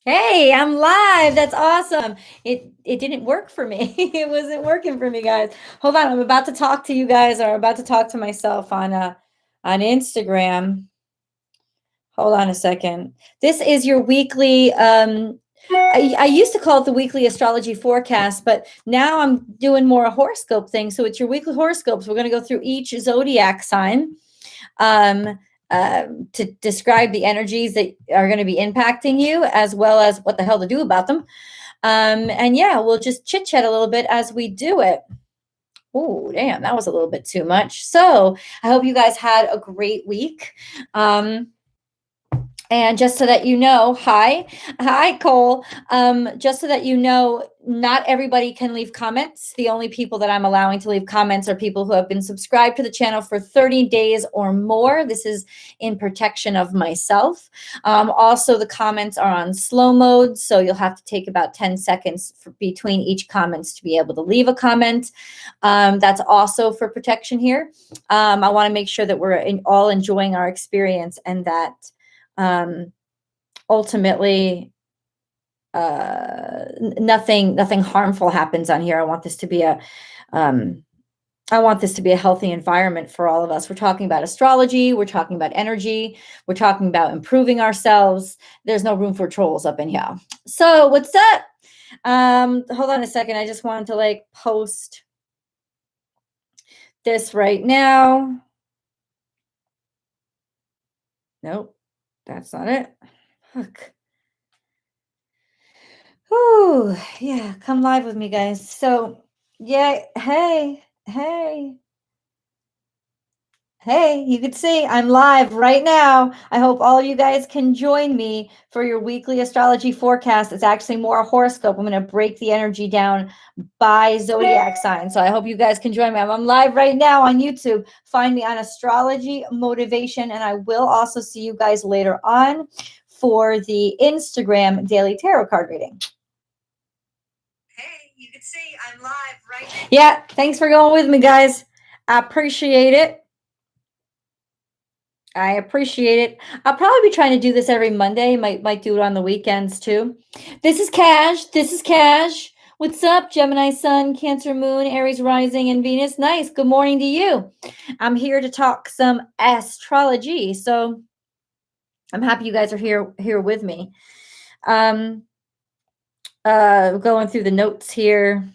Hey, I'm live. That's awesome. It didn't work for me. It wasn't working for me, guys. Hold on. I'm about to talk to you guys, or about to talk to myself on Instagram. Hold on a second. This is your weekly I used to call it the weekly astrology forecast, but now I'm doing more a horoscope thing. So it's your weekly horoscopes. We're going to go through each zodiac sign. Um to describe the energies that are going to be impacting you, as well as what the hell to do about them. And yeah, we'll just chit chat a little bit as we do it. Oh, damn, that was a little bit too much. So I hope you guys had a great week. And just so that you know, hi, Cole. Just so that you know, not everybody can leave comments. The only people that I'm allowing to leave comments are people who have been subscribed to the channel for 30 days or more. This is in protection of myself. Also, the comments are on slow mode, so you'll have to take about 10 seconds between each comments to be able to leave a comment. That's also for protection here. I want to make sure that we're all enjoying our experience, and that ultimately nothing harmful happens on here. I want this to be a healthy environment for all of us. We're talking about astrology, we're talking about energy, we're talking about improving ourselves. There's no room for trolls up in here. So what's up? Hold on a second. I just wanted to post this right now. Nope, that's not it. Fuck. Ooh, yeah, come live with me, guys. So, yeah, hey, you can see I'm live right now. I hope all of you guys can join me for your weekly astrology forecast. It's actually more a horoscope. I'm going to break the energy down by zodiac sign. So I hope you guys can join me. I'm live right now on YouTube. Find me on Astrology Motivation, and I will also see you guys later on for the Instagram daily tarot card reading. Hey, you can see I'm live right now. Yeah, thanks for going with me, guys. I appreciate it. I'll probably be trying to do this every Monday. Might do it on the weekends too. This is Cash. What's up, Gemini Sun, Cancer Moon, Aries Rising, and Venus? Nice. Good morning to you. I'm here to talk some astrology. So I'm happy you guys are here with me. Going through the notes here.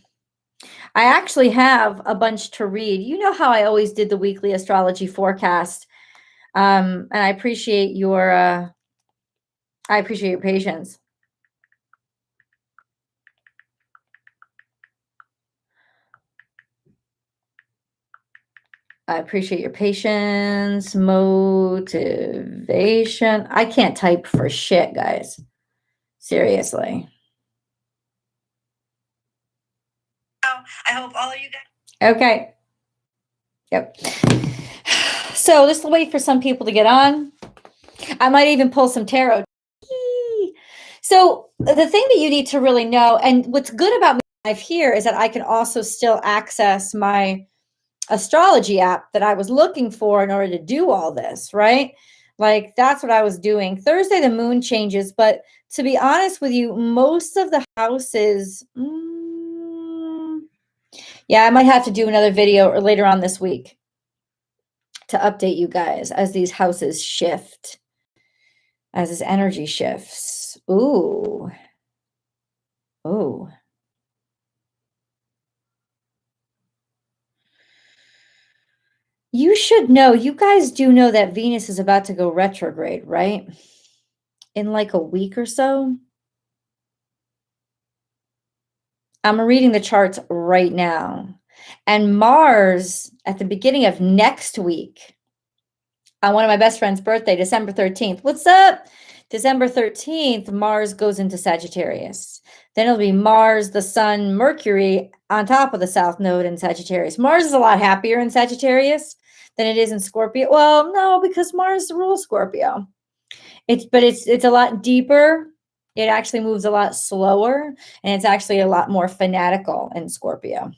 I actually have a bunch to read. You know how I always did the weekly astrology forecast. And I appreciate your patience. I appreciate your patience, motivation. I can't type for shit, guys. Seriously. I hope all of you guys. Okay. Yep. So just wait for some people to get on. I might even pull some tarot. So the thing that you need to really know, and what's good about my life here, is that I can also still access my astrology app that I was looking for in order to do all this, right? Like that's what I was doing. Thursday, the moon changes, but to be honest with you, most of the houses, yeah, I might have to do another video or later on this week to update you guys as these houses shift, as this energy shifts. Ooh. You should know, you guys do know that Venus is about to go retrograde, right? In like a week or so. I'm reading the charts right now. And Mars, at the beginning of next week, on one of my best friend's birthday, December 13th. What's up? December 13th, Mars goes into Sagittarius. Then it'll be Mars, the Sun, Mercury on top of the South Node in Sagittarius. Mars is a lot happier in Sagittarius than it is in Scorpio. Well, no, because Mars rules Scorpio. It's a lot deeper. It actually moves a lot slower, and it's actually a lot more fanatical in Scorpio.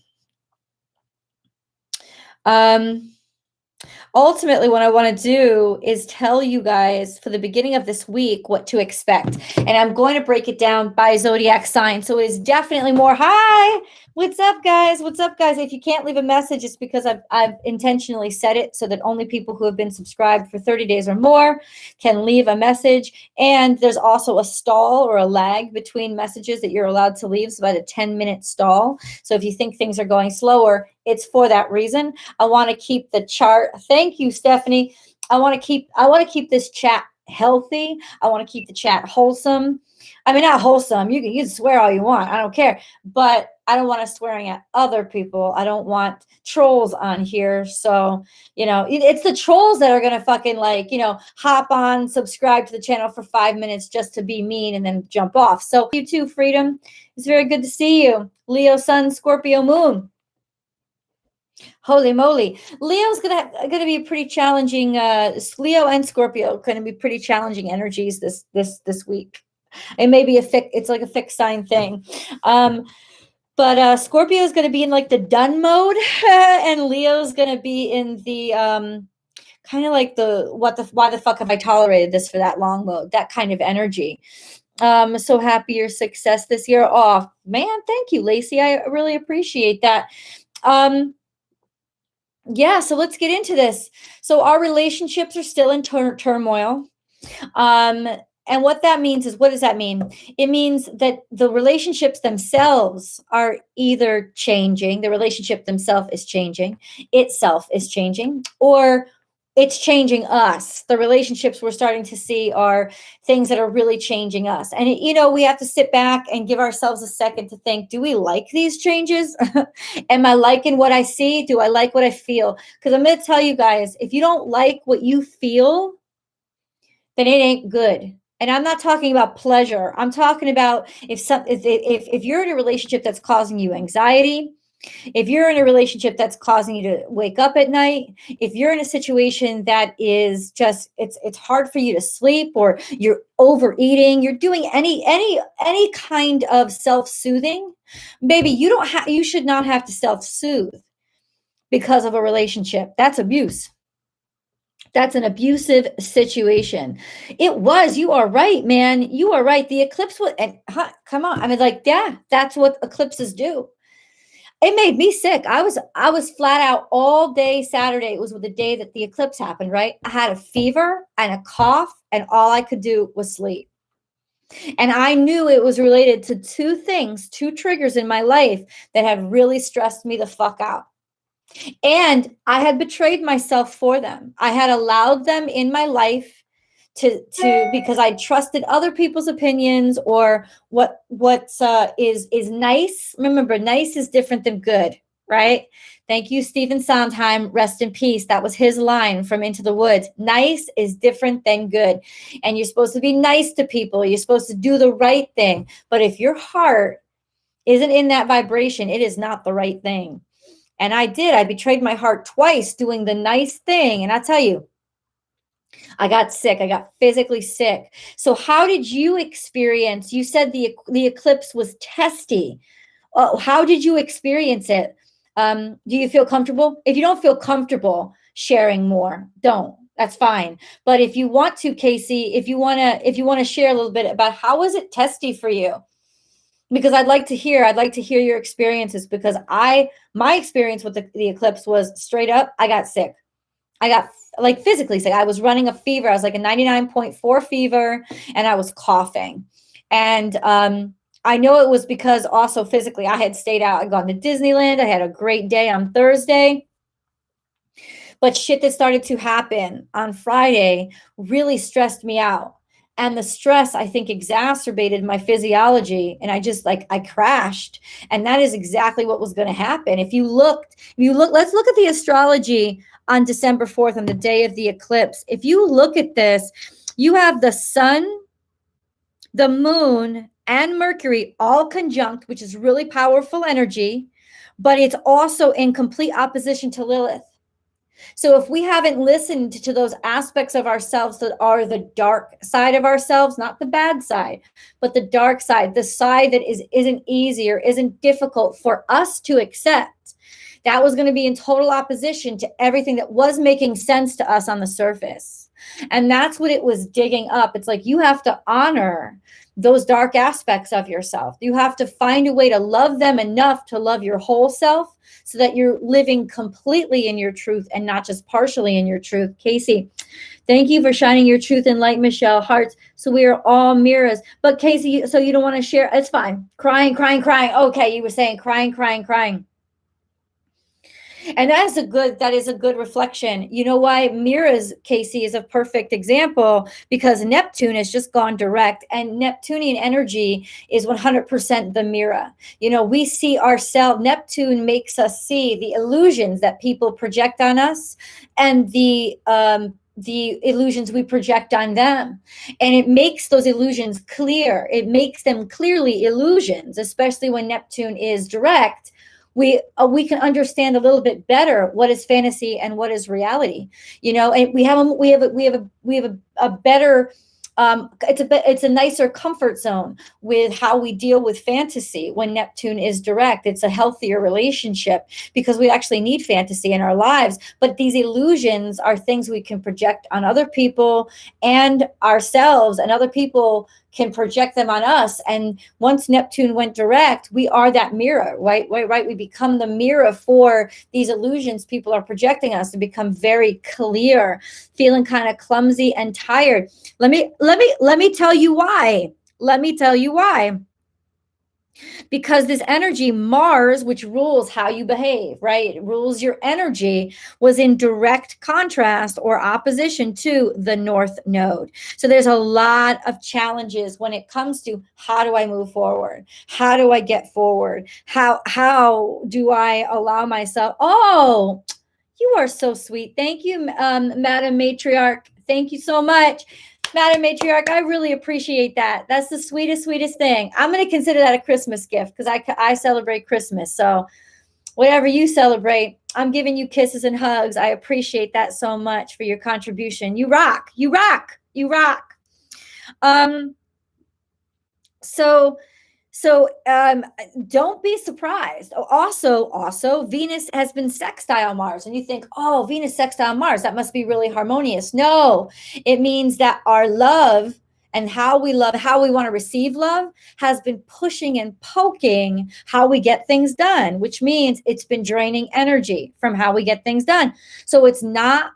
ultimately what I want to do is tell you guys for the beginning of this week what to expect. And I'm going to break it down by zodiac sign. So it is definitely more, hi, what's up, guys? What's up, guys? If you can't leave a message, it's because I've intentionally set it so that only people who have been subscribed for 30 days or more can leave a message. And there's also a stall or a lag between messages that you're allowed to leave. It's about a 10-minute stall. So if you think things are going slower, it's for that reason. I want to keep the chart. Thank you, Stephanie. I want to keep this chat healthy. I want to keep the chat wholesome. I mean, not wholesome. You can swear all you want. I don't care. But I don't want us swearing at other people. I don't want trolls on here. So, it's the trolls that are going to fucking hop on, subscribe to the channel for 5 minutes just to be mean and then jump off. So you too, Freedom. It's very good to see you. Leo Sun, Scorpio Moon. Holy moly. Leo's gonna be pretty challenging. Leo and Scorpio going to be pretty challenging energies this week. It may be it's like a fixed sign thing. But Scorpio is going to be in like the done mode, and Leo's going to be in the kind of like the why the fuck have I tolerated this for that long mode, that kind of energy. So happy your success this year. Oh man, thank you, Lacey. I really appreciate that. Yeah, so let's get into this. So our relationships are still in turmoil. And what that means is, what does that mean? It means that the relationships themselves are either changing, the relationship itself is changing, or it's changing us. The relationships we're starting to see are things that are really changing us. And, we have to sit back and give ourselves a second to think, do we like these changes? Am I liking what I see? Do I like what I feel? Because I'm going to tell you guys, if you don't like what you feel, then it ain't good. And I'm not talking about pleasure. I'm talking about if you're in a relationship that's causing you anxiety, if you're in a relationship that's causing you to wake up at night, if you're in a situation that is just it's hard for you to sleep, or you're overeating, you're doing any kind of self-soothing, baby, you should not have to self-soothe because of a relationship. That's abuse. That's an abusive situation. You are right, man. You are right. The eclipse come on. I mean, yeah, that's what eclipses do. It made me sick. I was flat out all day Saturday. It was the day that the eclipse happened, right? I had a fever and a cough, and all I could do was sleep. And I knew it was related to two triggers in my life that had really stressed me the fuck out. And I had betrayed myself for them. I had allowed them in my life to because I trusted other people's opinions, or what is nice. Remember, nice is different than good, right? Thank you, Stephen Sondheim. Rest in peace. That was his line from Into the Woods. Nice is different than good. And you're supposed to be nice to people. You're supposed to do the right thing. But if your heart isn't in that vibration, it is not the right thing. And I betrayed my heart twice doing the nice thing. And I tell you, I got sick. I got physically sick. So how did you experience? You said the eclipse was testy. How did you experience it? Do you feel comfortable? If you don't feel comfortable sharing more, don't. That's fine. But if you want to, Casey, if you want to share a little bit about how was it testy for you? Because I'd like to hear your experiences, because my experience with the eclipse was straight up, I got sick. I got physically sick. I was running a fever. I was like a 99.4 fever, and I was coughing. And I know it was because also physically I had stayed out. I'd gone to Disneyland. I had a great day on Thursday. But shit that started to happen on Friday really stressed me out. And the stress, I think, exacerbated my physiology. And I crashed. And that is exactly what was going to happen. Let's look at the astrology on December 4th, on the day of the eclipse. If you look at this, you have the sun, the moon, and Mercury all conjunct, which is really powerful energy, but it's also in complete opposition to Lilith. So if we haven't listened to those aspects of ourselves that are the dark side of ourselves, not the bad side, but the dark side, the side that isn't easy or isn't difficult for us to accept, That was going to be in total opposition to everything that was making sense to us on the surface. And that's what it was digging up. It's like you have to honor those dark aspects of yourself. You have to find a way to love them enough to love your whole self, so that you're living completely in your truth and not just partially in your truth. Casey, thank you for shining your truth in light, Michelle. Hearts. So we are all mirrors. But Casey, so you don't want to share? It's fine. Crying, crying, crying. Okay, you were saying crying, crying, crying. And that is a good reflection. You know why mirrors, Casey, is a perfect example? Because Neptune has just gone direct, and Neptunian energy is 100% the mirror. You know, we see ourselves. Neptune makes us see the illusions that people project on us, and the illusions we project on them. And it makes those illusions clear. It makes them clearly illusions, especially when Neptune is direct. We can understand a little bit better what is fantasy and what is reality, you know. And we have a better it's a nicer comfort zone with how we deal with fantasy when Neptune is direct. It's a healthier relationship because we actually need fantasy in our lives. But these illusions are things we can project on other people and ourselves, and other people can project them on us. And once Neptune went direct, we are that mirror, right? We become the mirror for these illusions people are projecting us, to become very clear, feeling kind of clumsy and tired. Let me tell you why. Let me tell you why. Because this energy, Mars, which rules how you behave, right? It rules your energy, was in direct contrast or opposition to the North Node. So there's a lot of challenges when it comes to how do I move forward? How do I get forward? How do I allow myself? Oh, you are so sweet. Thank you, Madam Matriarch. Thank you so much. Madam Matriarch, I really appreciate that. That's the sweetest thing. I'm going to consider that a Christmas gift because I celebrate Christmas. So whatever you celebrate, I'm giving you kisses and hugs. I appreciate that so much for your contribution. You rock. You rock. You rock. So don't be surprised. Also, Venus has been sextile Mars, and you think, oh, Venus sextile Mars, that must be really harmonious. No, it means that our love and how we want to receive love has been pushing and poking how we get things done, which means it's been draining energy from how we get things done. So it's not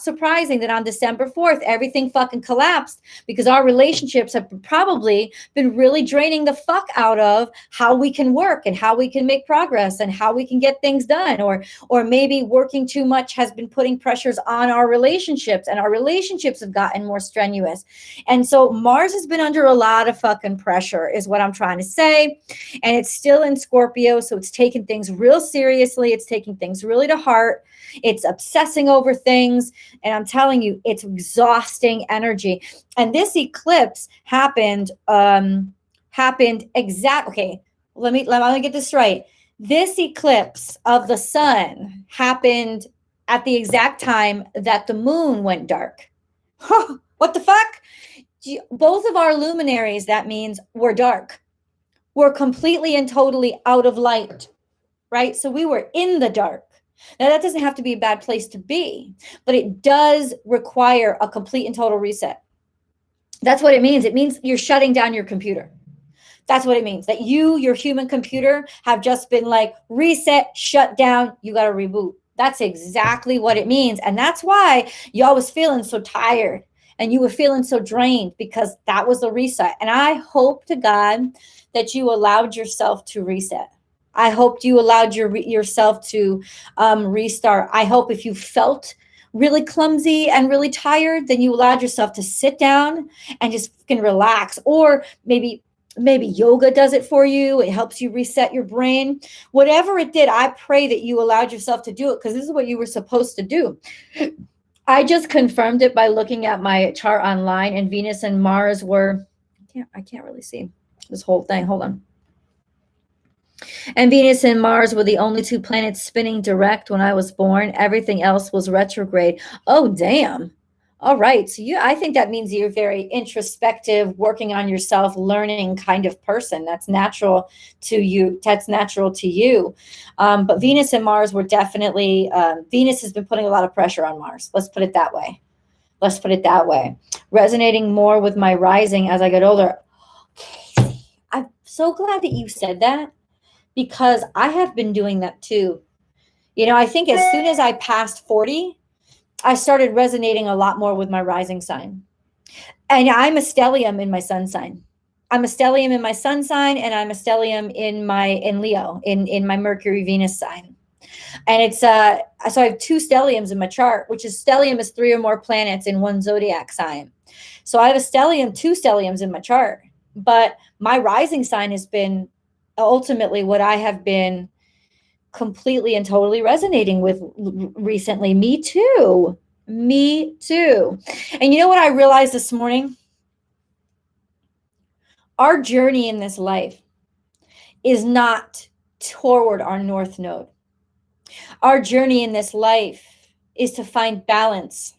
surprising that on December 4th, everything fucking collapsed, because our relationships have probably been really draining the fuck out of how we can work and how we can make progress and how we can get things done. Or maybe working too much has been putting pressures on our relationships, and our relationships have gotten more strenuous. And so Mars has been under a lot of fucking pressure, is what I'm trying to say. And it's still in Scorpio, so it's taking things real seriously. It's taking things really to heart. It's obsessing over things. And I'm telling you, it's exhausting energy. And this eclipse happened exactly. Okay, let me get this right. This eclipse of the sun happened at the exact time that the moon went dark. What the fuck? Both of our luminaries, that means, were dark. We're completely and totally out of light, right? So we were in the dark. Now, that doesn't have to be a bad place to be, but it does require a complete and total reset. That's what it means. It means you're shutting down your computer. That's what it means, that your human computer, have just been like reset, shut down. You got to reboot. That's exactly what it means. And that's why y'all was feeling so tired and you were feeling so drained, because that was the reset. And I hope to God that you allowed yourself to reset. I hope you allowed yourself to restart. I hope if you felt really clumsy and really tired, then you allowed yourself to sit down and just fucking relax. Or maybe yoga does it for you. It helps you reset your brain. Whatever it did, I pray that you allowed yourself to do it, because this is what you were supposed to do. I just confirmed it by looking at my chart online, and Venus and Mars were, I can't really see this whole thing. Hold on. And Venus and Mars were the only two planets spinning direct when I was born. Everything else was retrograde. Oh, damn. All right. So I think that means you're very introspective, working on yourself, learning kind of person. That's natural to you. That's natural to you. But Venus and Mars were definitely, Venus has been putting a lot of pressure on Mars. Let's put it that way. Let's put it that way. Resonating more with my rising as I get older. Casey, I'm so glad that you said that, because I have been doing that too. I think as soon as I passed 40, I started resonating a lot more with my rising sign. And I'm a stellium in my sun sign. I'm a stellium in my sun sign, and I'm a stellium in Leo, in my Mercury Venus sign. And it's so I have two stelliums in my chart, which is stellium is 3 or more planets in one zodiac sign. So I have two stelliums in my chart. But my rising sign has been ultimately what I have been completely and totally resonating with recently. Me too. Me too. And you know what I realized this morning? Our journey in this life is not toward our north node. Our journey in this life is to find balance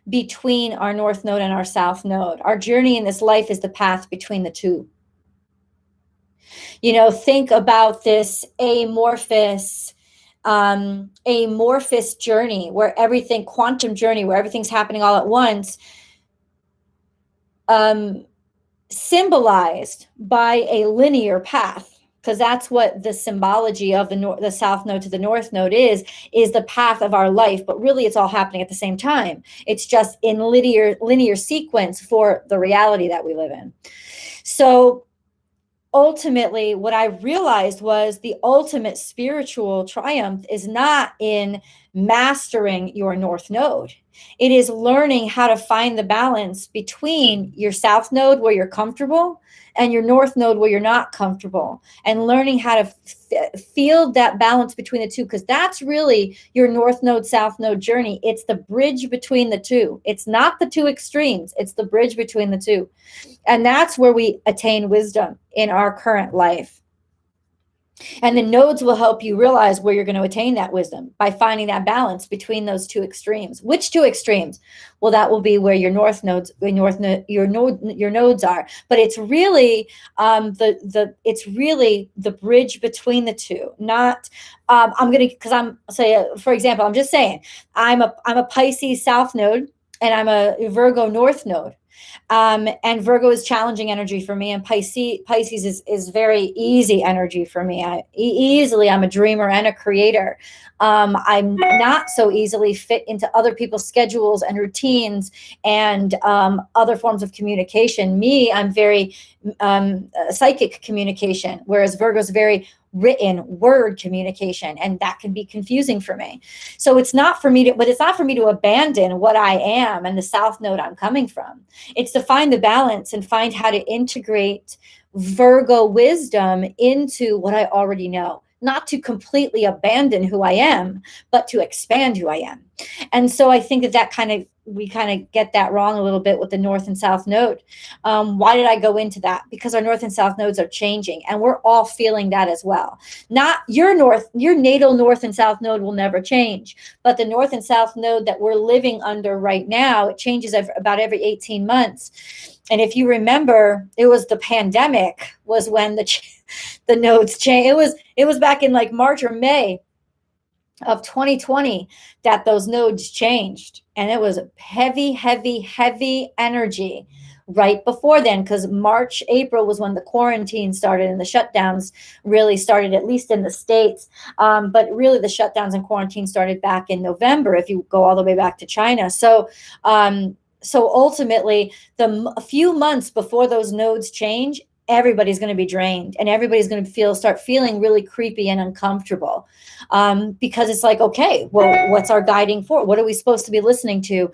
between our north node and our south node. Our journey in this life is the path between the two. Think about this amorphous journey where quantum journey, where everything's happening all at once, symbolized by a linear path, because that's what the symbology of the south node to the north node is the path of our life. But really, it's all happening at the same time. It's just in linear sequence for the reality that we live in. So ultimately, what I realized was the ultimate spiritual triumph is not in mastering your north node. It is learning how to find the balance between your south node, where you're comfortable, and your north node, where you're not comfortable, and learning how to feel that balance between the two, because that's really your north node, south node journey. It's the bridge between the two. It's not the two extremes. It's the bridge between the two. And that's where we attain wisdom in our current life. And the nodes will help you realize where you're going to attain that wisdom by finding that balance between those two extremes. Which two extremes? Well, that will be where your nodes are. But it's really the bridge between the two. Not for example, I'm just saying I'm a Pisces south node, and I'm a Virgo north node. And Virgo is challenging energy for me, and Pisces is very easy energy for me. I'm a dreamer and a creator. I'm not so easily fit into other people's schedules and routines and other forms of communication. I'm very psychic communication, whereas Virgo's very written word communication, and that can be confusing for me. So it's not for me to abandon what I am and the south node I'm coming from. It's to find the balance and find how to integrate Virgo wisdom into what I already know, not to completely abandon who I am, but to expand who I am. And so I think that we kind of get that wrong a little bit with the north and south node. Why did I go into that? Because our north and south nodes are changing, and we're all feeling that as well. Not your natal north and south node will never change, but the north and south node that we're living under right now, it changes about every 18 months. And if you remember, it was the pandemic was when the nodes changed. It was back in like March or May of 2020 that those nodes changed, and it was heavy energy right before then, because March, April was when the quarantine started and the shutdowns really started, at least in the States. But really the shutdowns and quarantine started back in November, if you go all the way back to China. So ultimately, a few months before those nodes change, everybody's going to be drained, and everybody's going to start feeling really creepy and uncomfortable, because it's like, okay, well, what's our guiding force? What are we supposed to be listening to?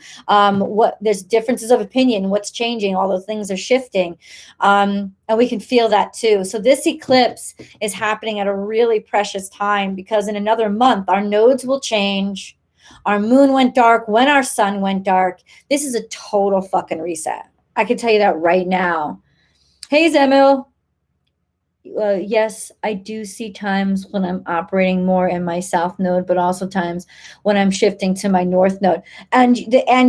There's differences of opinion. What's changing? All those things are shifting, and we can feel that too. So this eclipse is happening at a really precious time, because in another month, our nodes will change. Our moon went dark when our sun went dark. This is a total fucking reset. I can tell you that right now. Hey, Zemil. Yes, I do see times when I'm operating more in my south node, but also times when I'm shifting to my north node. And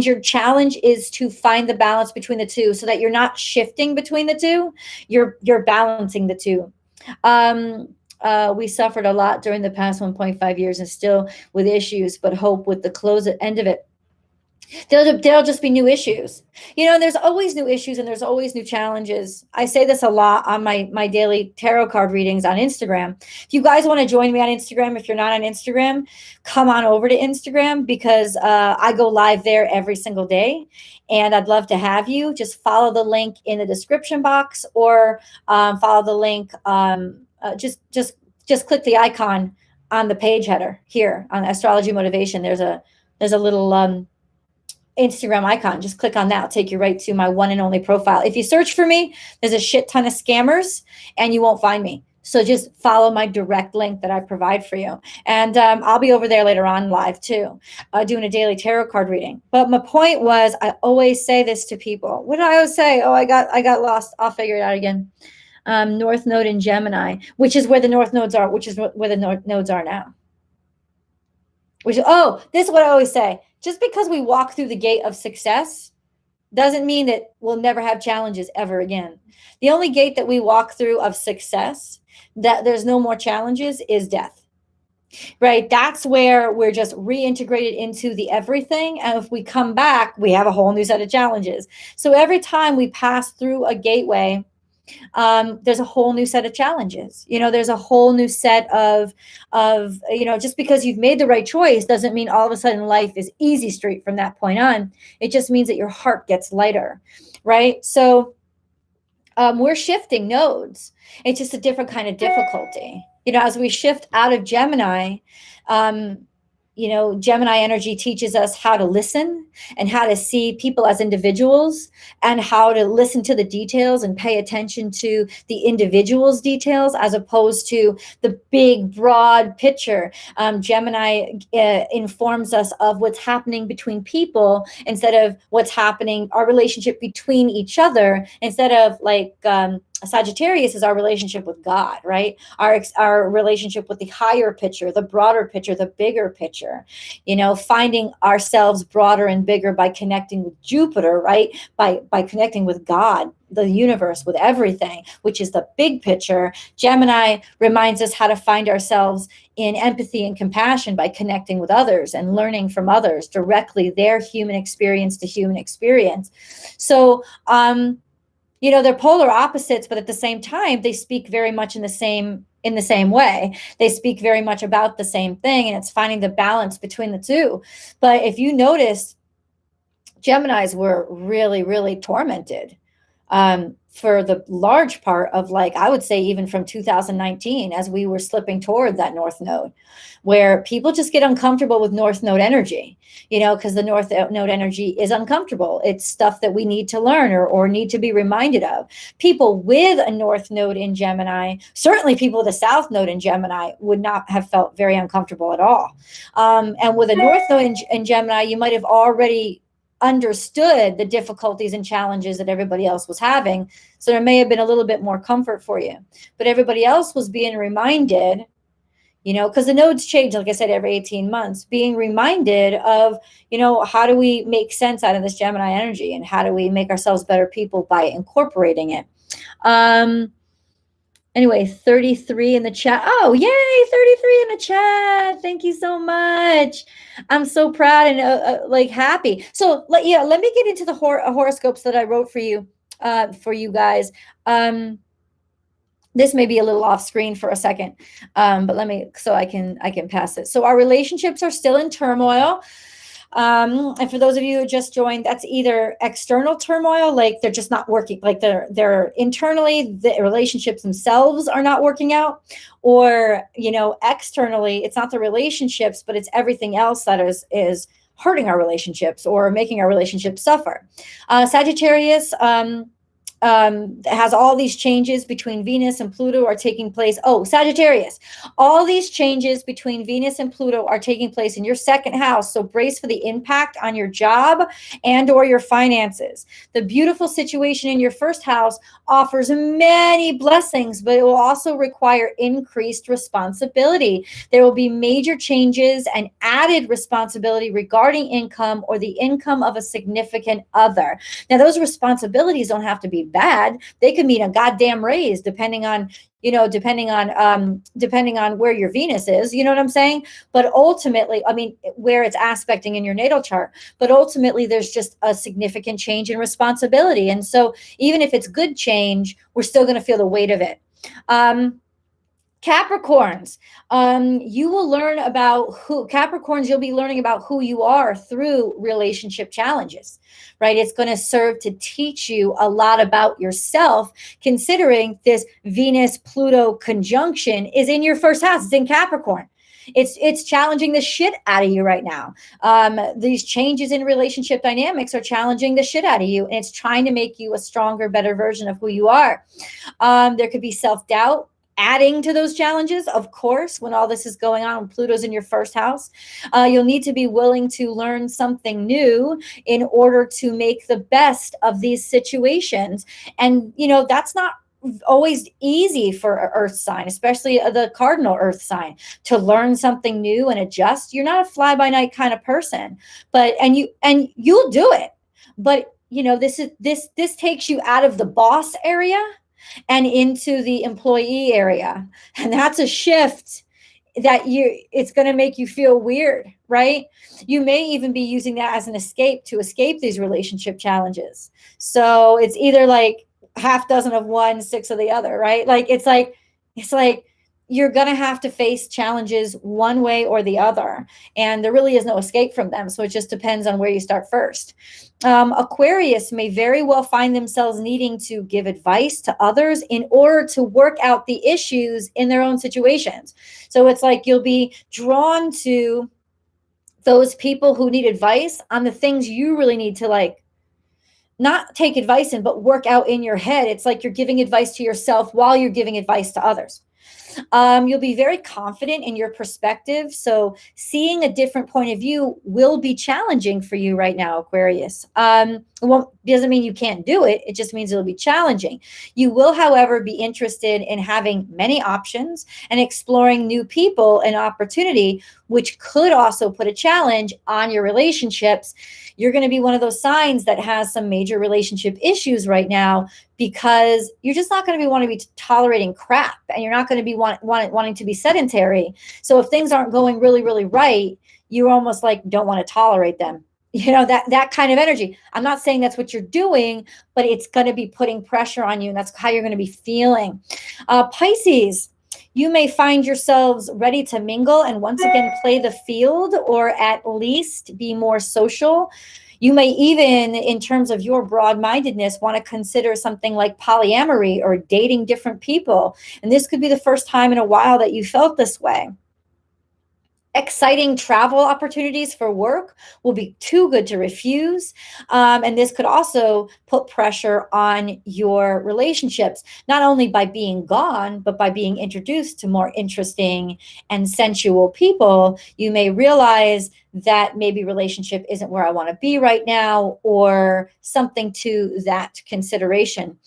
your challenge is to find the balance between the two, so that you're not shifting between the two. You're balancing the two. We suffered a lot during the past 1.5 years, and still with issues, but hope with the close at end of it. There'll just be new issues, and there's always new issues, and there's always new challenges. I say this a lot on my daily tarot card readings on Instagram. If you guys want to join me on Instagram, if you're not on Instagram, come on over to Instagram, because I go live there every single day, and I'd love to have you. Just follow the link in the description box, or follow the link. Just click the icon on the page header here on Astrology Motivation. There's a little Instagram icon. Just click on that. It'll take you right to my one and only profile. If you search for me, there's a shit ton of scammers and you won't find me. So just follow my direct link that I provide for you. And I'll be over there later on live too, doing a daily tarot card reading. But my point was, I always say this to people. What did I always say? Oh, I got lost. I'll figure it out again. North node in Gemini, which is where the north nodes are, which is where the north nodes are now. This is what I always say. Just because we walk through the gate of success doesn't mean that we'll never have challenges ever again. The only gate that we walk through of success, that there's no more challenges, is death. Right? That's where we're just reintegrated into the everything. And if we come back, we have a whole new set of challenges. So every time we pass through a gateway, there's a whole new set of challenges. There's a whole new set of just because you've made the right choice doesn't mean all of a sudden life is easy street from that point on. It just means that your heart gets lighter, right? So we're shifting nodes. It's just a different kind of difficulty. As we shift out of Gemini, Gemini energy teaches us how to listen and how to see people as individuals, and how to listen to the details and pay attention to the individual's details, as opposed to the big, broad picture. Gemini informs us of what's happening between people instead of what's happening, our relationship between each other, instead of Sagittarius is our relationship with God, right? Our relationship with the higher picture, the broader picture, the bigger picture, finding ourselves broader and bigger by connecting with Jupiter, right? By connecting with God, the universe, with everything, which is the big picture. Gemini reminds us how to find ourselves in empathy and compassion by connecting with others and learning from others directly, their human experience to human experience. So, they're polar opposites, but at the same time, they speak very much in the same way. They speak very much about the same thing, and it's finding the balance between the two. But if you notice, Geminis were really, really tormented for the large part of, I would say, even from 2019, as we were slipping toward that north node, where people just get uncomfortable with north node energy, because the north node energy is uncomfortable. It's stuff that we need to learn or need to be reminded of. People with a north node in Gemini, certainly people with a south node in Gemini, would not have felt very uncomfortable at all. And with a north node in Gemini, you might have already understood the difficulties and challenges that everybody else was having. So there may have been a little bit more comfort for you, but everybody else was being reminded, because the nodes change, like I said, every 18 months, being reminded of, how do we make sense out of this Gemini energy, and how do we make ourselves better people by incorporating it? Anyway, 33 in the chat. Oh, yay, 33 in the chat. Thank you so much. I'm so proud and happy. So let me get into the horoscopes that I wrote for you guys. This may be a little off screen for a second, but so I can pass it. So our relationships are still in turmoil. And for those of you who just joined, that's either external turmoil, like they're just not working, like they're internally, the relationships themselves are not working out, or, externally, it's not the relationships, but it's everything else that is hurting our relationships or making our relationships suffer. Sagittarius, has all these changes between Venus and Pluto are taking place. Oh, Sagittarius. All these changes between Venus and Pluto are taking place in your second house. So brace for the impact on your job and or your finances. The beautiful situation in your first house offers many blessings, but it will also require increased responsibility. There will be major changes and added responsibility regarding income or the income of a significant other. Now, those responsibilities don't have to be bad. They could mean a goddamn raise depending on, depending on where your Venus is, you know what I'm saying? But ultimately, I mean, where it's aspecting in your natal chart, but ultimately there's just a significant change in responsibility. And so even if it's good change, we're still going to feel the weight of it. Capricorns, you will learn about Capricorns, you'll be learning about who you are through relationship challenges, right? It's going to serve to teach you a lot about yourself, considering this Venus-Pluto conjunction is in your first house. It's in Capricorn. It's challenging the shit out of you right now. These changes in relationship dynamics are challenging the shit out of you, and it's trying to make you a stronger, better version of who you are. There could be self-doubt adding to those challenges, of course, when all this is going on, when Pluto's in your first house. You'll need to be willing to learn something new in order to make the best of these situations. And, that's not always easy for an earth sign, especially the cardinal earth sign, to learn something new and adjust. You're not a fly-by-night kind of person, and you'll do it. But, this takes you out of the boss area and into the employee area. And that's a shift that it's going to make you feel weird, right? You may even be using that as an escape to escape these relationship challenges. So it's either like half dozen of one, six of the other, right? It's like you're going to have to face challenges one way or the other, and there really is no escape from them. So it just depends on where you start first. Aquarius may very well find themselves needing to give advice to others in order to work out the issues in their own situations. So it's like you'll be drawn to those people who need advice on the things you really need to not take advice in, but work out in your head. It's like you're giving advice to yourself while you're giving advice to others. You'll be very confident in your perspective. So seeing a different point of view will be challenging for you right now, Aquarius. Doesn't mean you can't do it. It just means it'll be challenging. You will, however, be interested in having many options and exploring new people and opportunity, which could also put a challenge on your relationships. You're going to be one of those signs that has some major relationship issues right now, because you're just not going to want to be tolerating crap, and you're not going to be wanting to be sedentary. So if things aren't going really, really right, you almost don't want to tolerate them. That kind of energy. I'm not saying that's what you're doing, but it's going to be putting pressure on you, and that's how you're going to be feeling. Pisces, you may find yourselves ready to mingle and once again play the field, or at least be more social. You may even, in terms of your broad-mindedness, want to consider something like polyamory or dating different people. And this could be the first time in a while that you felt this way. Exciting travel opportunities for work will be too good to refuse. And this could also put pressure on your relationships, not only by being gone, but by being introduced to more interesting and sensual people. You may realize that maybe relationship isn't where I want to be right now, or something to that consideration.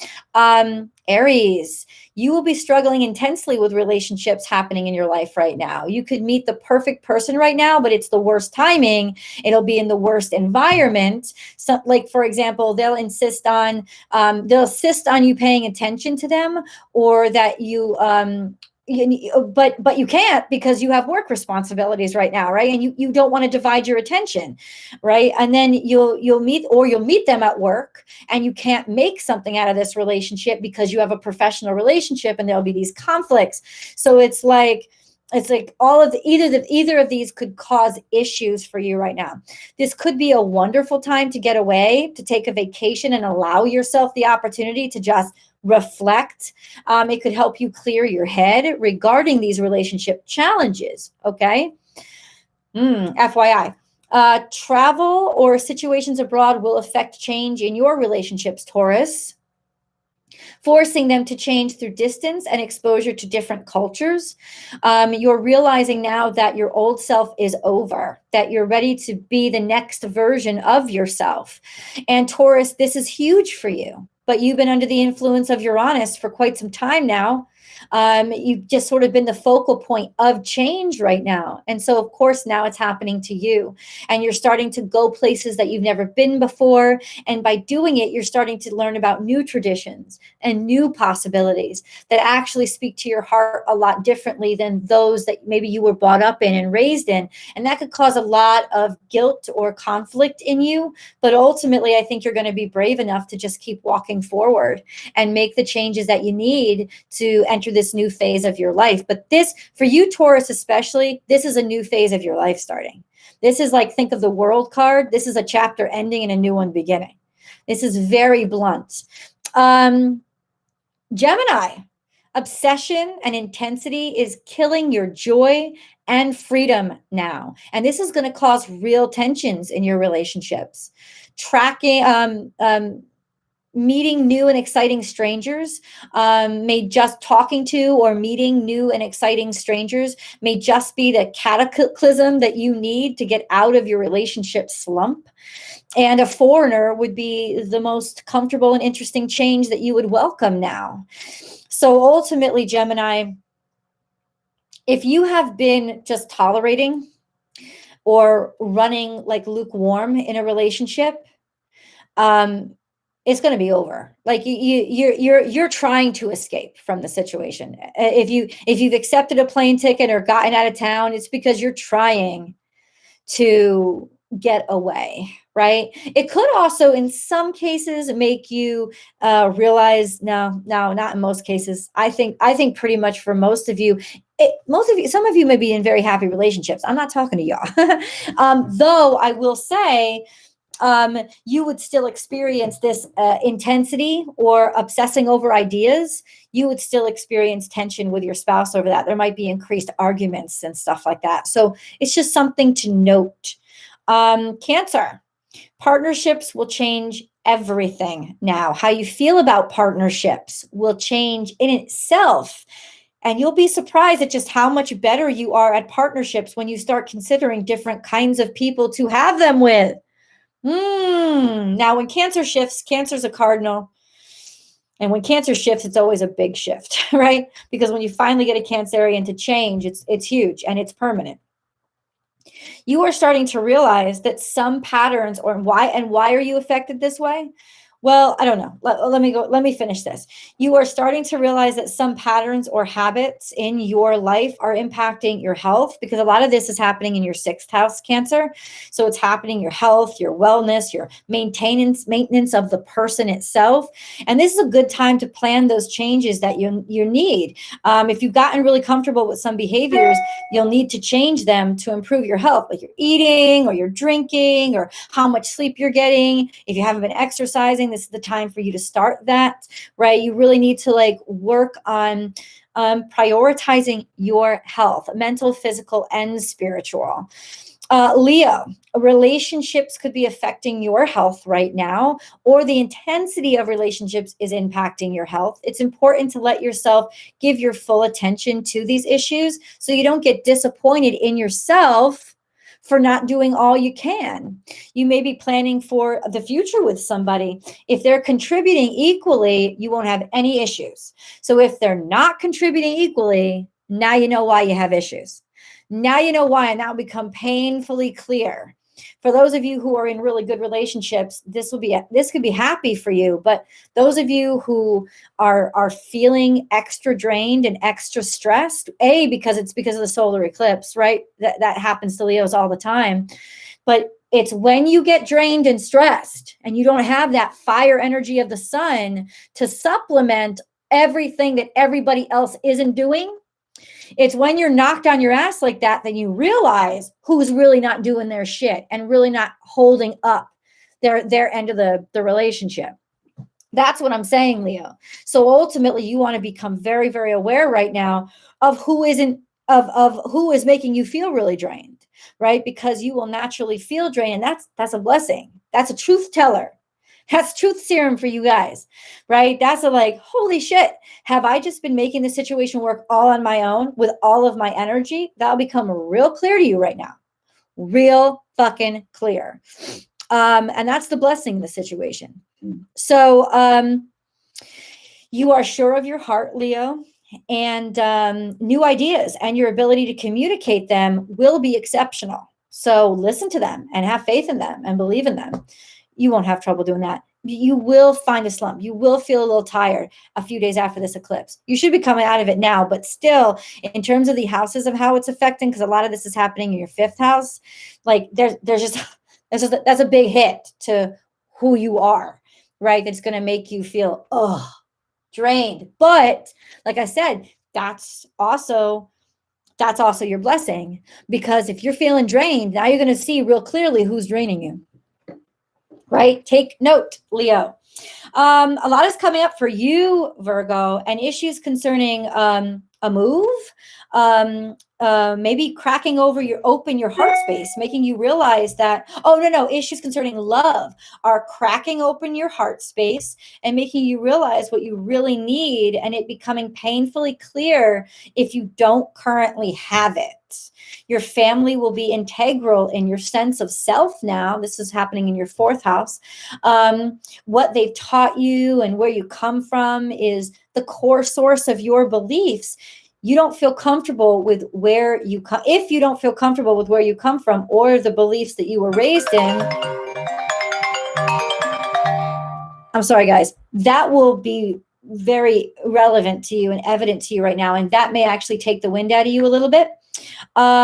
Aries, you will be struggling intensely with relationships happening in your life right now. You could meet the perfect person right now, but it's the worst timing. It'll be in the worst environment. So, for example, they'll insist on you paying attention to them, or that you but you can't, because you have work responsibilities right now, right? And you don't want to divide your attention, right? And then you'll meet them at work, and you can't make something out of this relationship because you have a professional relationship, and there'll be these conflicts. So it's like either of these could cause issues for you right now. This could be a wonderful time to get away, to take a vacation and allow yourself the opportunity to just reflect. It could help you clear your head regarding these relationship challenges. Okay. FYI. Travel or situations abroad will affect change in your relationships, Taurus. forcing them to change through distance and exposure to different cultures. You're realizing now that your old self is over, that you're ready to be the next version of yourself. And Taurus, this is huge for you, but you've been under the influence of Uranus for quite some time now. You've just sort of been the focal point of change right now. And so, of course, now it's happening to you. And you're starting to go places that you've never been before. And by doing it, you're starting to learn about new traditions and new possibilities that actually speak to your heart a lot differently than those that maybe you were brought up in and raised in. And that could cause a lot of guilt or conflict in you. But ultimately, I think you're going to be brave enough to just keep walking forward and make the changes that you need to enter this new phase of your life. But this, for you, Taurus especially, this is a new phase of your life starting. This is like, think of the World card. This is a chapter ending and a new one beginning. This is very blunt. Gemini, obsession and intensity is killing your joy and freedom now. And this is going to cause real tensions in your relationships. Meeting new and exciting strangers talking to or meeting new and exciting strangers may just be the cataclysm that you need to get out of your relationship slump. And a foreigner would be the most comfortable and interesting change that you would welcome now. So ultimately, Gemini, if you have been just tolerating or running like lukewarm in a relationship, it's going to be over. Like you're trying to escape from the situation. If you've accepted a plane ticket or gotten out of town, it's because you're trying to get away, right? It could also, in some cases, make you realize. No, not in most cases. I think pretty much for most of you, some of you may be in very happy relationships. I'm not talking to y'all, though. I will say, you would still experience this intensity or obsessing over ideas. You would still experience tension with your spouse over that. There might be increased arguments and stuff like that. So it's just something to note. Cancer, partnerships will change everything now. How you feel about partnerships will change in itself. And you'll be surprised at just how much better you are at partnerships when you start considering different kinds of people to have them with. Now, when Cancer shifts, Cancer's a cardinal. And when Cancer shifts, it's always a big shift, right? Because when you finally get a Cancerian to change, it's huge and it's permanent. You are starting to realize that some patterns, why are you affected this way? Well, I don't know. Let me finish this. You are starting to realize that some patterns or habits in your life are impacting your health, because a lot of this is happening in your 6th house, Cancer. So it's happening your health, your wellness, your maintenance of the person itself. And this is a good time to plan those changes that you need. If you've gotten really comfortable with some behaviors, you'll need to change them to improve your health, like your eating or your drinking or how much sleep you're getting. If you haven't been exercising, this is the time for you to start that, right? You really need to work on prioritizing your health, mental, physical, and spiritual. Leo, relationships could be affecting your health right now, or the intensity of relationships is impacting your health. It's important to let yourself give your full attention to these issues so you don't get disappointed in yourself for not doing all you can. You may be planning for the future with somebody. If they're contributing equally, you won't have any issues. So if they're not contributing equally, now you know why you have issues. Now you know why, and that will become painfully clear. For those of you who are in really good relationships, this could be happy for you. But those of you who are feeling extra drained and extra stressed, because of the solar eclipse, right? That happens to Leos all the time. But it's when you get drained and stressed and you don't have that fire energy of the sun to supplement everything that everybody else isn't doing. It's when you're knocked on your ass like that you realize who's really not doing their shit and really not holding up their end of the relationship. That's what I'm saying, Leo. So ultimately, you want to become very, very aware right now of who is making you feel really drained, right? Because you will naturally feel drained, and that's a blessing. That's a truth teller. That's truth serum for you guys, right? That's a like, holy shit, have I just been making the situation work all on my own with all of my energy? That'll become real clear to you right now. Real fucking clear. And that's the blessing in the situation. So you are sure of your heart, Leo, and new ideas and your ability to communicate them will be exceptional. So listen to them and have faith in them and believe in them. You won't have trouble doing that. You will find a slump. You will feel a little tired a few days after this eclipse. You should be coming out of it now, but still, in terms of the houses of how it's affecting, because a lot of this is happening in your fifth house, like that's a big hit to who you are, right? That's going to make you feel drained. But like I said, that's also your blessing, because if you're feeling drained, now you're going to see real clearly who's draining you. Right? Take note, Leo. A lot is coming up for you, Virgo, and issues concerning a move, maybe cracking open your heart space, making you realize that, issues concerning love are cracking open your heart space and making you realize what you really need, and it becoming painfully clear if you don't currently have it. Your family will be integral in your sense of self now. This is happening in your fourth house. What they've taught you and where you come from is the core source of your beliefs. You don't feel comfortable with where you come. If you don't feel comfortable with where you come from or the beliefs that you were raised in, I'm sorry, guys, that will be very relevant to you and evident to you right now. And that may actually take the wind out of you a little bit. Where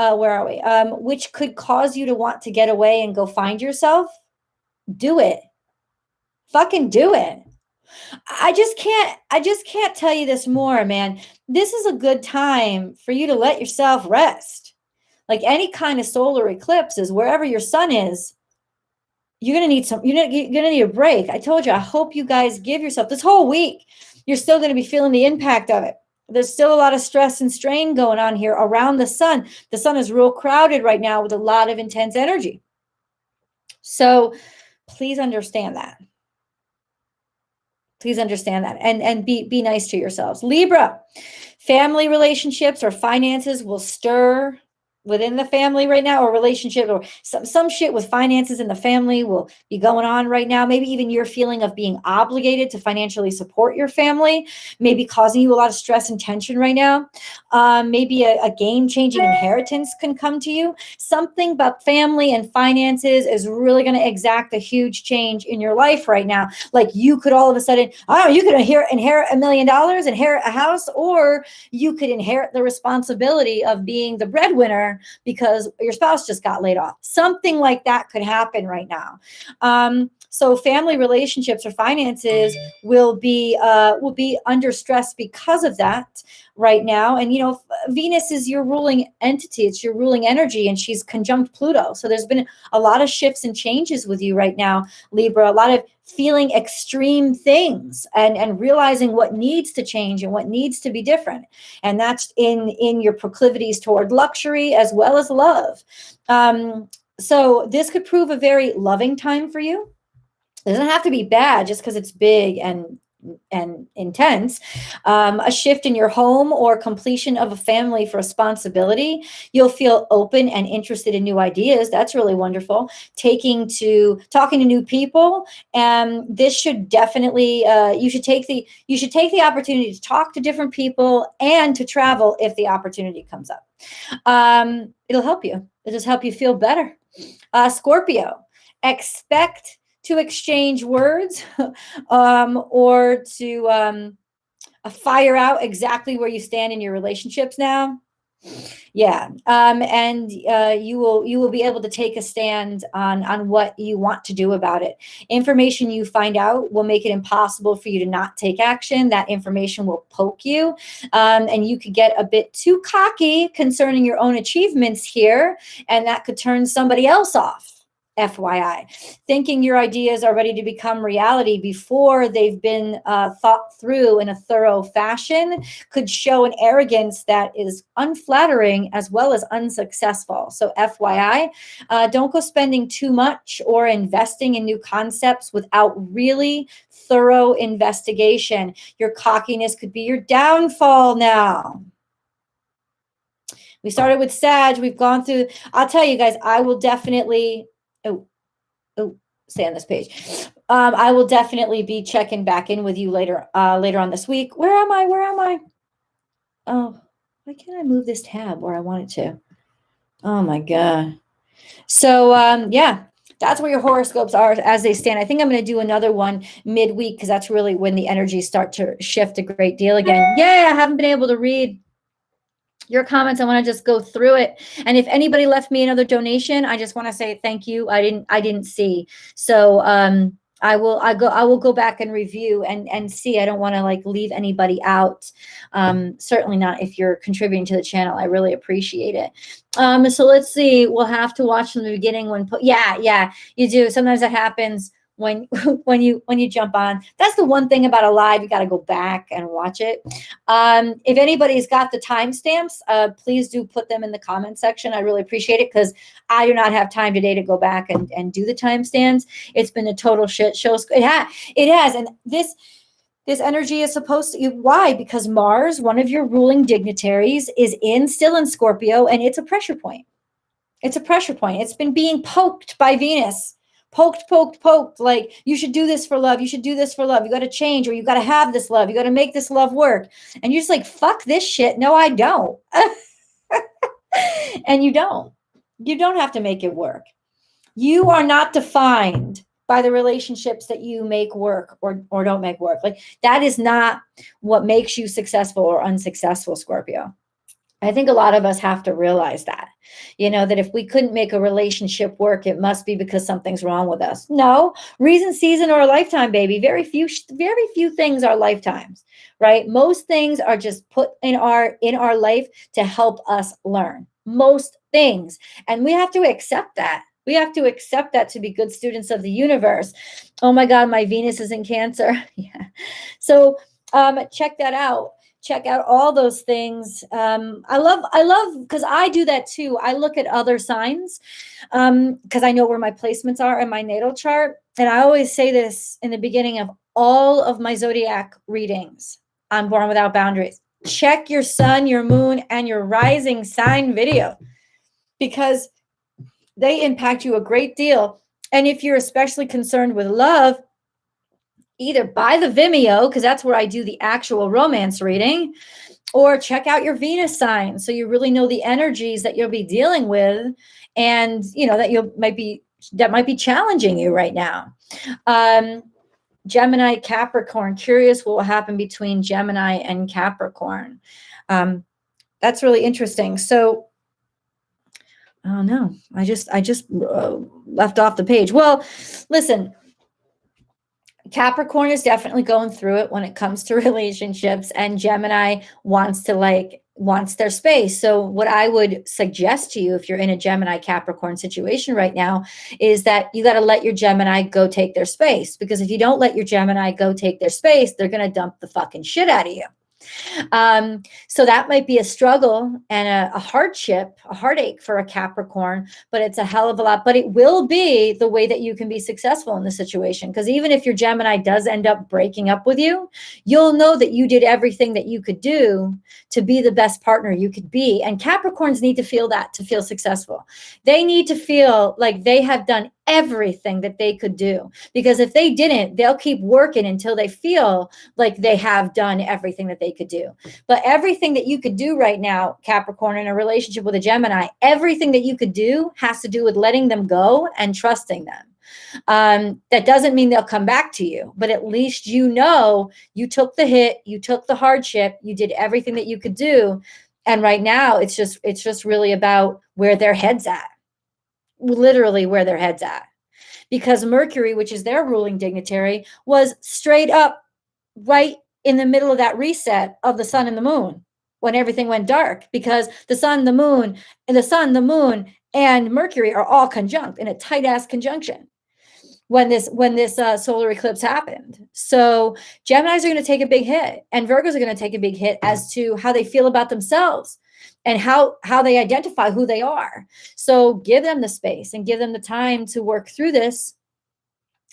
are we? Which could cause you to want to get away and go find yourself. Do it. Fucking do it. I just can't tell you this more, man. This is a good time for you to let yourself rest. Like any kind of solar eclipses, wherever your sun is, you're gonna need a break. I told you, I hope you guys give yourself this whole week. You're still going to be feeling the impact of it. There's still a lot of stress and strain going on here around the sun. The sun is real crowded right now with a lot of intense energy. So please understand that. Please understand that and be nice to yourselves. Libra, family relationships or finances will stir within the family right now, or relationship, or some shit with finances in the family will be going on right now. Maybe even your feeling of being obligated to financially support your family may be causing you a lot of stress and tension right now. Maybe a game-changing inheritance can come to you. Something about family and finances is really going to exact a huge change in your life right now. Like you could all of a sudden, you could inherit $1 million, inherit a house, or you could inherit the responsibility of being the breadwinner because your spouse just got laid off. Something like that could happen right now. So family relationships or finances will be under stress because of that right now. And Venus is your ruling entity, it's your ruling energy, and she's conjunct Pluto. So there's been a lot of shifts and changes with you right now, Libra. A lot of feeling extreme things and realizing what needs to change and what needs to be different. And that's in your proclivities toward luxury as well as love. So this could prove a very loving time for you. It doesn't have to be bad just because it's big and intense. A shift in your home or completion of a family for responsibility. You'll feel open and interested in new ideas. That's really wonderful. Talking to new people. And this should definitely, you should take the opportunity to talk to different people and to travel if the opportunity comes up. It'll help you. It'll just help you feel better. Scorpio, expect to exchange words or to fire out exactly where you stand in your relationships now. Yeah. And you will be able to take a stand on what you want to do about it. Information you find out will make it impossible for you to not take action. That information will poke you. And you could get a bit too cocky concerning your own achievements here, and that could turn somebody else off. FYI. Thinking your ideas are ready to become reality before they've been thought through in a thorough fashion could show an arrogance that is unflattering as well as unsuccessful. So FYI, don't go spending too much or investing in new concepts without really thorough investigation. Your cockiness could be your downfall now. We started with Sag. We've gone through, I'll tell you guys, I will definitely, stay on this page. I will definitely be checking back in with you later on this week. Where am I? Oh, why can't I move this tab where I want it to? Oh my God. So yeah, that's where your horoscopes are as they stand. I think I'm going to do another one midweek because that's really when the energies start to shift a great deal again. Yeah, I haven't been able to read your comments. I want to just go through it. And if anybody left me another donation, I just want to say thank you. I didn't see. So I will go back and review and see. I don't want to like leave anybody out. Certainly not if you're contributing to the channel. I really appreciate it. So let's see. We'll have to watch from the beginning yeah, you do. Sometimes that happens when you jump on. That's the one thing about a live, you got to go back and watch it. If anybody's got the timestamps, please do put them in the comment section. I really appreciate it because I do not have time today to go back and do the timestamps. It's been a total shit show. It has. And this energy is supposed to, why? Because Mars, one of your ruling dignitaries, is still in Scorpio, and it's a pressure point. It's a pressure point. It's been being poked by Venus. Poked. Like, you should do this for love. You should do this for love. You got to change, or you got to have this love. You got to make this love work. And you're just like, fuck this shit. No, I don't. And you don't. You don't have to make it work. You are not defined by the relationships that you make work or don't make work. Like, that is not what makes you successful or unsuccessful, Scorpio. I think a lot of us have to realize that, that if we couldn't make a relationship work, it must be because something's wrong with us. No, reason, season, or a lifetime, baby. Very few things are lifetimes, right? Most things are just put in our life to help us learn. Most things. And we have to accept that. We have to accept that to be good students of the universe. Oh my God, my Venus is in Cancer. Yeah. So check that out. Check out all those things. I love, because I do that too. I look at other signs because I know where my placements are in my natal chart. And I always say this in the beginning of all of my Zodiac readings on Born Without Boundaries. Check your sun, your moon, and your rising sign video because they impact you a great deal. And if you're especially concerned with love, either buy the Vimeo, because that's where I do the actual romance reading, or check out your Venus sign so you really know the energies that you'll be dealing with, and that might be challenging you right now. Gemini, Capricorn. Curious what will happen between Gemini and Capricorn. That's really interesting. So, oh no, I just left off the page. Well, listen. Capricorn is definitely going through it when it comes to relationships, and Gemini wants their space. So what I would suggest to you if you're in a Gemini Capricorn situation right now is that you got to let your Gemini go take their space, because if you don't let your Gemini go take their space, they're going to dump the fucking shit out of you. So that might be a struggle and a hardship, a heartache for a Capricorn, but it's a hell of a lot. But it will be the way that you can be successful in the situation. Because even if your Gemini does end up breaking up with you, you'll know that you did everything that you could do to be the best partner you could be. And Capricorns need to feel that to feel successful. They need to feel like they have done everything that they could do, because if they didn't, they'll keep working until they feel like they have done everything that they could do. But everything that you could do right now, Capricorn, in a relationship with a Gemini, everything that you could do has to do with letting them go and trusting them. That doesn't mean they'll come back to you, but at least you took the hit, you took the hardship, you did everything that you could do. And right now it's just really about where their head's at. Literally where their head's at, because Mercury, which is their ruling dignitary, was straight up right in the middle of that reset of the sun and the moon when everything went dark, because the sun, the moon, and Mercury are all conjunct in a tight ass conjunction when this solar eclipse happened. So Geminis are going to take a big hit, and Virgos are going to take a big hit as to how they feel about themselves and how they identify who they are. So give them the space and give them the time to work through this.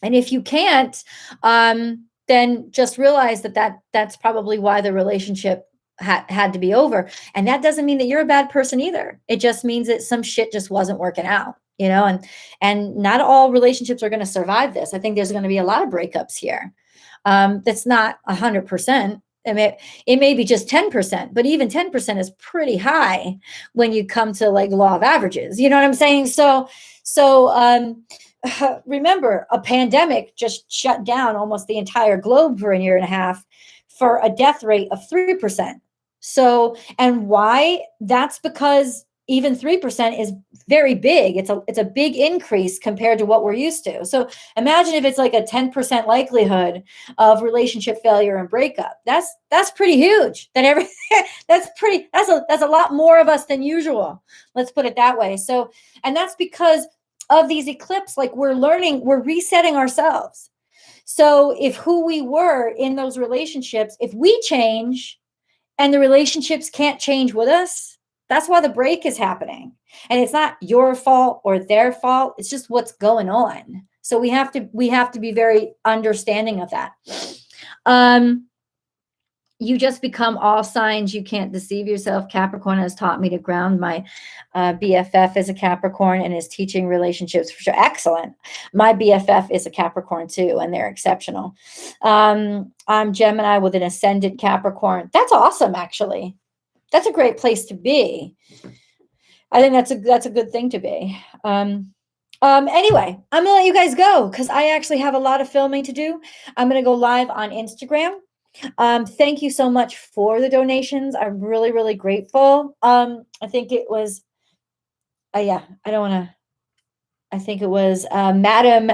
And if you can't, then just realize that's probably why the relationship had to be over. And that doesn't mean that you're a bad person either. It just means that some shit just wasn't working out, you know, and not all relationships are going to survive this. I think there's going to be a lot of breakups here. That's not 100%. I mean, it may be just 10%, but even 10% is pretty high when you come to like law of averages. You know what I'm saying? So remember, a pandemic just shut down almost the entire globe for a year and a half for a death rate of 3%. So, and why? That's because even 3% is very big. It's a big increase compared to what we're used to. So imagine if it's like a 10% likelihood of relationship failure and breakup. That's pretty huge. That's a lot more of us than usual. Let's put it that way. So, and that's because of these eclipses, like we're resetting ourselves. So if who we were in those relationships, if we change and the relationships can't change with us, that's why the break is happening. And it's not your fault or their fault. It's just what's going on. So we have to be very understanding of that. You just become all signs. You can't deceive yourself. Capricorn has taught me to ground. My BFF is a Capricorn and is teaching relationships for sure. Excellent. My BFF is a Capricorn too, and they're exceptional. I'm Gemini with an ascendant Capricorn. That's awesome, actually. That's a great place to be. I think that's a good thing to be. Anyway, I'm gonna let you guys go because I actually have a lot of filming to do. I'm gonna go live on Instagram. Thank you so much for the donations. I'm really, really grateful. I think it was, I think it was Madam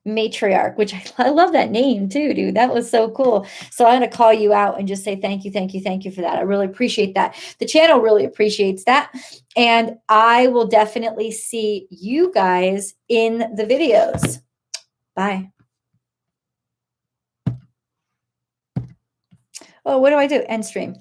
Matriarch, which I love that name too, dude. That was so cool. So I'm going to call you out and just say thank you for that. I really appreciate that. The channel really appreciates that. And I will definitely see you guys in the videos. Bye. Oh, what do I do? End stream.